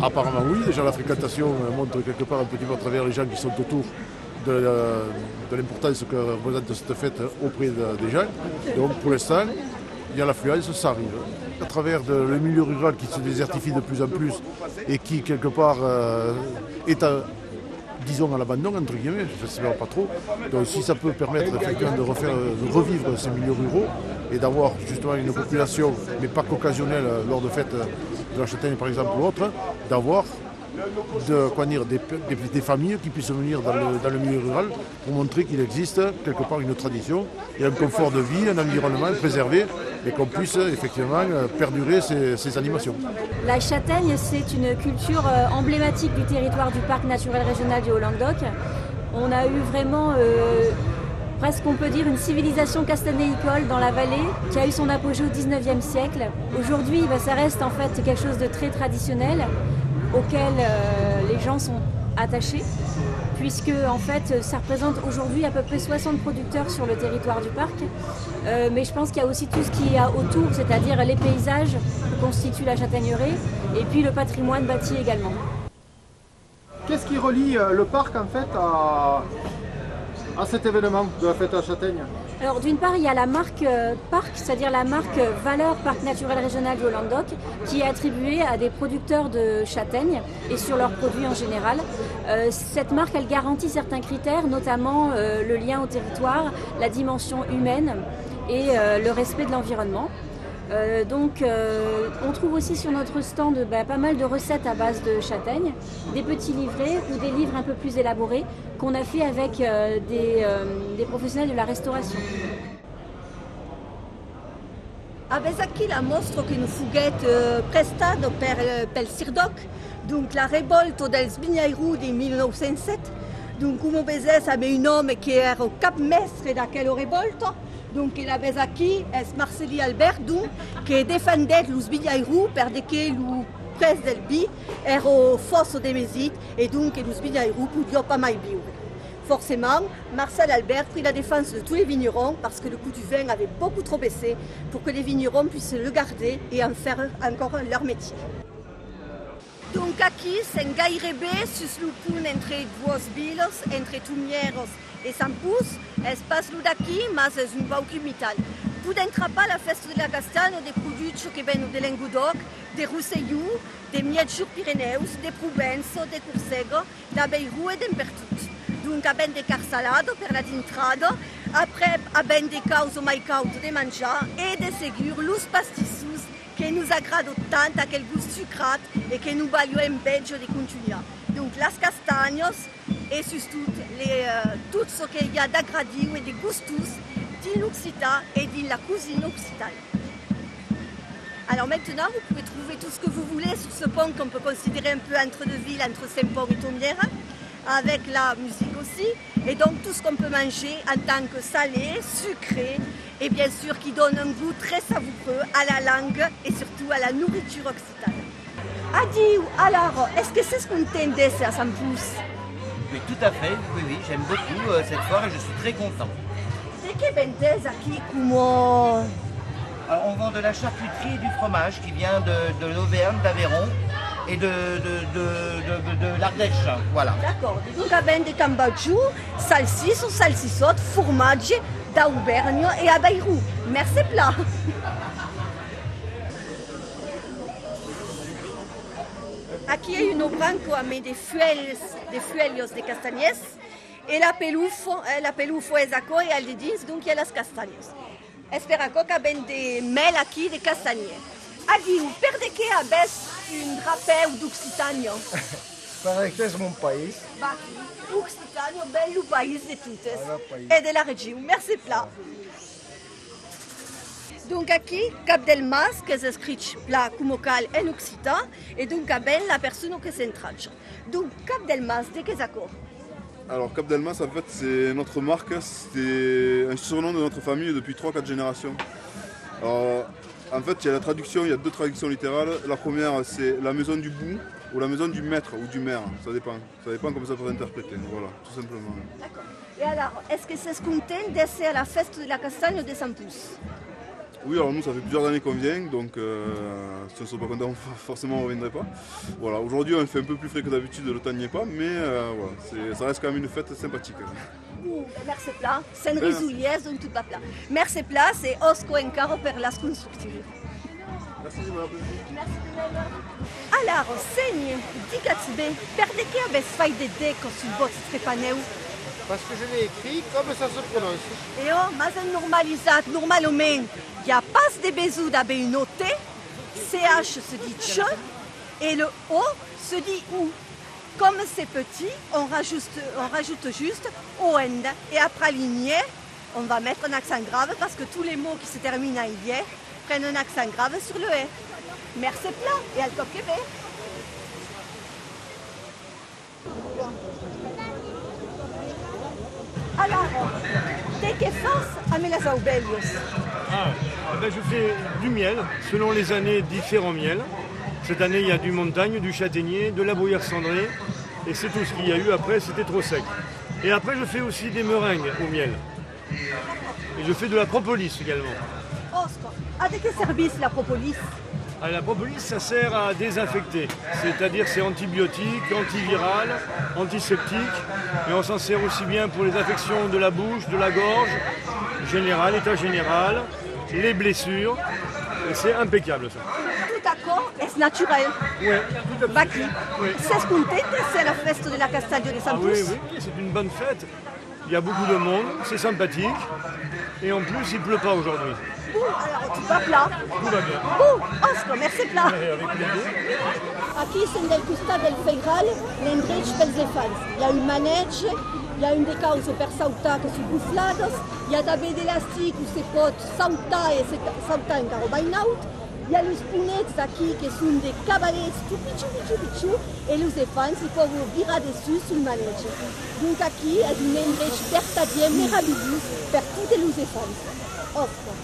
Apparemment oui, déjà la fréquentation montre quelque part un petit peu à travers les gens qui sont autour de l'importance que représente cette fête auprès des gens. Donc pour l'instant, il y a l'affluence, ça arrive. À travers le milieu rural qui se désertifie de plus en plus et qui quelque part est disons à l'abandon, entre guillemets, je ne sais pas trop. Donc si ça peut permettre effectivement de revivre ces milieux ruraux et d'avoir justement une population, mais pas qu'occasionnelle lors de fêtes de la châtaigne par exemple ou autre, d'avoir des familles qui puissent venir dans le milieu rural pour montrer qu'il existe quelque part une tradition et un confort de vie, un environnement préservé et qu'on puisse effectivement perdurer ces animations. La châtaigne, c'est une culture emblématique du territoire du parc naturel régional du Haut-Languedoc. On a eu vraiment presque on peut dire une civilisation castanéicole dans la vallée qui a eu son apogée au 19e siècle. Aujourd'hui, ça reste en fait quelque chose de très traditionnel auquel les gens sont attachés, puisque en fait ça représente aujourd'hui à peu près 60 producteurs sur le territoire du parc. Mais je pense qu'il y a aussi tout ce qu'il y a autour, c'est-à-dire les paysages que constitue la châtaigneraie et puis le patrimoine bâti également. Qu'est-ce qui relie le parc en fait à cet événement de la fête à la châtaigne? Alors d'une part, il y a la marque parc, c'est-à-dire la marque valeur parc naturel régional du Haut-Languedoc, qui est attribuée à des producteurs de châtaignes et sur leurs produits en général. Cette marque, elle garantit certains critères, notamment le lien au territoire, la dimension humaine et le respect de l'environnement. On trouve aussi sur notre stand pas mal de recettes à base de châtaignes, des petits livrets ou des livres un peu plus élaborés qu'on a fait avec des professionnels de la restauration. Avete qui la mostra che non fughet prestata per Sirdoc, donc la révolte del Sbignairou de 1907. Donc come vedete abbiamo un uomo che era cap mestre da quella rivolta. Donc la qui est Marceli Alberto che défendait lo Sbignairou perché lo pres del bi era fosso de Mesit et donc lo Sbignairou pouvait pas mai vivre. Forcément, Marcel Albert prit la défense de tous les vignerons parce que le coût du vin avait beaucoup trop baissé pour que les vignerons puissent le garder et en faire encore leur métier. Donc aquí c'est gairebé sus le punt entre dues viles, entre Tumieros et Sampus, espace d'aquí, mas és un bauc limitat. Podem trapar la festa de la castanya de produits que venen de Languedoc, de Rosselló, de Mietjur Pirineus, de Provença, de Corsega, d'Abeirou et d'Empertut. Donc abbiamo de car salado per la d'intrada, après abbiamo de causa mai causa de menjar et de seguir los pastissos que nous agradent tant à quel goût sucrat et que nous valons belge de continuer. Donc las castagnes et surtout tout ce qu'il y a d'agradis et de gustos dans l'Occitan et dans la cuisine occitane. Alors maintenant, vous pouvez trouver tout ce que vous voulez sur ce pont qu'on peut considérer un peu entre deux villes, entre Saint-Pont et Thomières, avec la musique aussi, et donc tout ce qu'on peut manger en tant que salé, sucré, et bien sûr qui donne un goût très savoureux à la langue et surtout à la nourriture occitane. Adi, alors, est-ce que c'est ce qu'on t'aidait à Sampus? Oui, tout à fait, oui, j'aime beaucoup cette foire et je suis très content. C'est que vendez aquí como... Alors, on vend de la charcuterie et du fromage qui vient de l'Auvergne, d'Aveyron et de l'Ardèche, voilà. D'accord, donc abbiamo des cambaggiù, salsicce, salsicot, formaggi d'Auvergne et à Bayrou. Merci plat. Aquí hay un branco a des fuellos de castañes et la pelufo es acá y al dedins, donc il y a las castañas. Espera que abbiamo des mel aquí de castañes. Adiu, per de que abes un drapeu d'Occitània? Perquè és mon país. Va, Occitània, bello país de totes. Et de la région. Merci plat. Donc aquí, Cap del Mas, que s'écrit plat comocal en occitan, et donc abel la personne qui s'entrage. Donc Cap del Mas, de qu'est-ce accord? Alors Cap del Mas, en fait, c'est notre marque, c'est un surnom de notre famille depuis 3-4 générations. Alors, en fait, il y a la traduction, il y a deux traductions littérales. La première, c'est la maison du bout ou la maison du maître ou du maire, ça dépend. Ça dépend comment ça peut s'interpréter, voilà, tout simplement. D'accord. Et alors, est-ce que c'est ce qu'on t'aide à la fête de la castagne de Sampus? Oui, alors nous, ça fait plusieurs années qu'on vient, donc si on ne soit pas content, forcément on ne reviendrait pas. Voilà, aujourd'hui, on fait un peu plus frais que d'habitude, le temps n'y est pas, mais voilà, ça reste quand même une fête sympathique. Merci pla, sen risullies in tutta pla. Merci pla, c'est Osco encaro per la constructive. Merci, madame. Alors, segni, dicați-be, per de che aveți fai de deco sul vostro paneu? Parce que je l'ai écrit comme ça se prononce. Et oh, mais c'est normalisé, normalement. Il n'y a pas de besoin d'avoir une O T, CH se dit ch, et le O se dit ou. Comme c'est petit, on rajoute juste ON. Et après ligné, on va mettre un accent grave parce que tous les mots qui se terminent à IE prennent un accent grave sur le E. Merci plat et al coquebe. Alors, dès que fas, amela zaubelios. Je fais du miel, selon les années, différents miels. Cette année, il y a du montagne, du châtaignier, de la bruyère cendrée. Et c'est tout ce qu'il y a eu. Après, c'était trop sec. Et après, je fais aussi des meringues au miel. Et je fais de la propolis également. Oscar, à de quel service la propolis? La propolis, ça sert à désinfecter. C'est-à-dire c'est antibiotique, antiviral, antiseptique. Mais on s'en sert aussi bien pour les infections de la bouche, de la gorge, général, état général, les blessures. Et c'est impeccable ça. Tout d'accord, est naturel. Oui, tout à fait. Baki, Oui. c'est contente, c'est la festa de la Castagno de Santos. Oui, c'est une bonne fête. Il y a beaucoup de monde, c'est sympathique. Et en plus, il ne pleut pas aujourd'hui. Bon, alors tu vas plat. Tout va bien. Bon, Oscar, merci plat. Avec plaisir. Aquí c'est del costat del Feiral, l'endrech pels elefants. Il y a une manège, il y a une des causes per sautar que sont buflados, il y a també d'élastique où se pot sautar et sautar encara ben out. Il y a les punets aquí que sont des cabalets tout pichou, et les elefants ils peuvent virer dessus sur le manège. Donc aquí est une endrech vertadier merveilleux pour tous les éléphants. Oscar.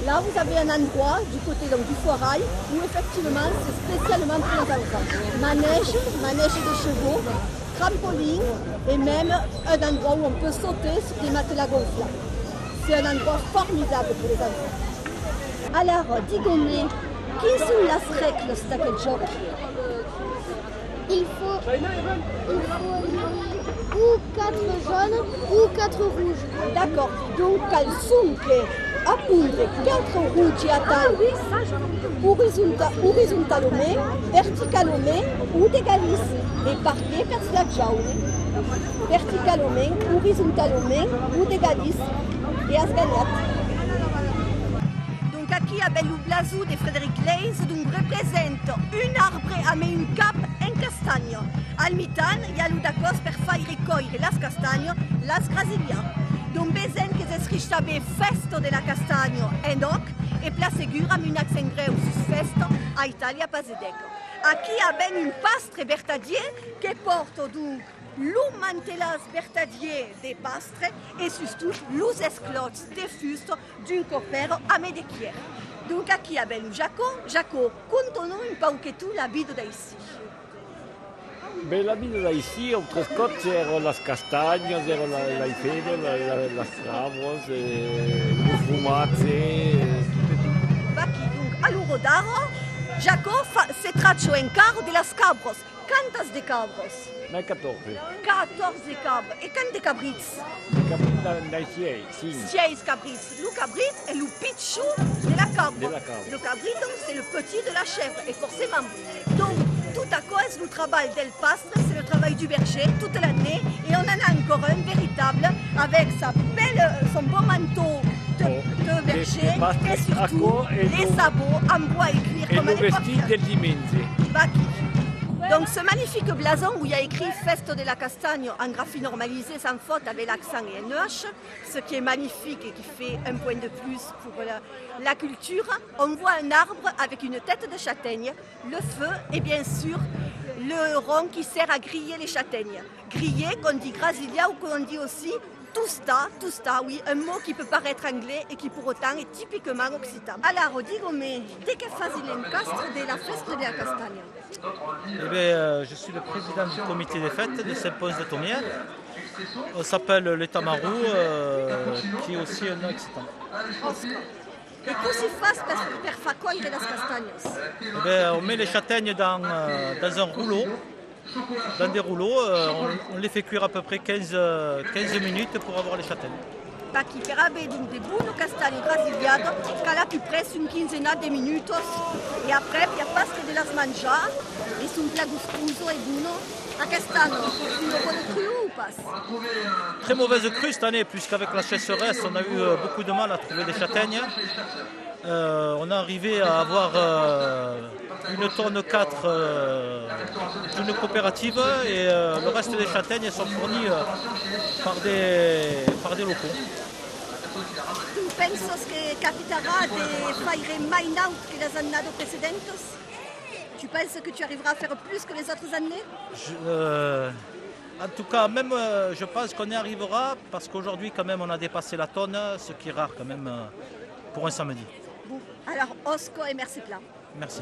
Là, vous avez un endroit du côté donc, du foirail où effectivement c'est spécialement pour les enfants. Manège de chevaux, trampoline et même un endroit où on peut sauter sur des matelas gonflables. C'est un endroit formidable pour les enfants. Alors, dis-moi, quelles sont les règles de ce jeu? Il faut ou 4 jaunes ou 4 rouges. D'accord, donc elles sont appunto 4 rougi a taglio horizontalmente, verticalmente ou d'égalisme et parquet per la jaune. Verticalmente, horizontalmente ou d'égalisme et à donc aquí abbiamo il blasou de Frédéric Leys, donc représente un arbre avec une cape en castagno. Al mitan, il y a l'udacos per fare ricogliere las castagno, las grasilia. Donc bezen que s'escriche també festo de la castagno en hoc et place ségur amb un accent greu sus festo a Italia Pasedeco. Aquí abbiamo un pastre bertadier que porte donc l'un mantelas bertadier de pastre et surtout l'us esclots de fusto d'un copero a medechier. Donc aquí abbiamo Jaco, conte-nous un pauquetou la vida d'ici. Ben, la vida d'ici, entre scott, c'erano le castagne, c'erano le fede, le scravos, le frumazze, Baki, donc, all'uro d'aro, Jaco se traccio en caro de las cabros. Quantas de cabros? ne 14. 14 de cabros. Et quant de cabrits? Dai 6. 6 cabrits. Le cabrit est le pichou de la cabra. De la cabra. Le cabrit, donc, c'est le petit de la chèvre. Et forcément. Donc, tout à cause du travail del pastre, c'est le travail du berger toute l'année. Et on en a encore un véritable avec son beau manteau de berger et surtout les sabots en bois et cuir Et comme à le l'époque. vesti del Dimenzi. Donc ce magnifique blason où il y a écrit Festo de la Castagno en graphie normalisée sans faute avec l'accent et un H, ce qui est magnifique et qui fait un point de plus pour la culture, on voit un arbre avec une tête de châtaigne, le feu et bien sûr le rond qui sert à griller les châtaignes. Griller qu'on dit grasilia ou qu'on dit aussi Tusta, oui, un mot qui peut paraître anglais et qui pour autant est typiquement occitan. Alors, dis-moi, dès que fais l'encastre de la fête de la Castagne? Eh bien, je suis le président du comité des fêtes de Saint-Pons-de-Thomières. On s'appelle le Tamarou, qui est aussi un occitan. E così fas per far cogliere le castagne? Eh ben, on met les châtaignes dans un rouleau, dans des rouleaux. On les fait cuire à peu près 15 minutes pour avoir les châtaignes. Perché per avere dei buoni castagni grasigliati, scala più presso una quinzena di minuti e après, per pasque de las mangiare, e sono più gustoso e buono. La castagna, une bonne crue ou pas? Très mauvaise crue cette année, puisqu'avec la sécheresse, on a eu beaucoup de mal à trouver des châtaignes. On est arrivé à avoir une tonne 4 d'une coopérative et le reste des châtaignes sont fournis par des locaux. Tu penses que capiterà de faire mai naut que les années précédentes? Tu penses que tu arriveras à faire plus que les autres années? En tout cas, même je pense qu'on y arrivera parce qu'aujourd'hui quand même on a dépassé la tonne, ce qui est rare quand même pour un samedi. Bon, alors Osco et merci plein. Merci.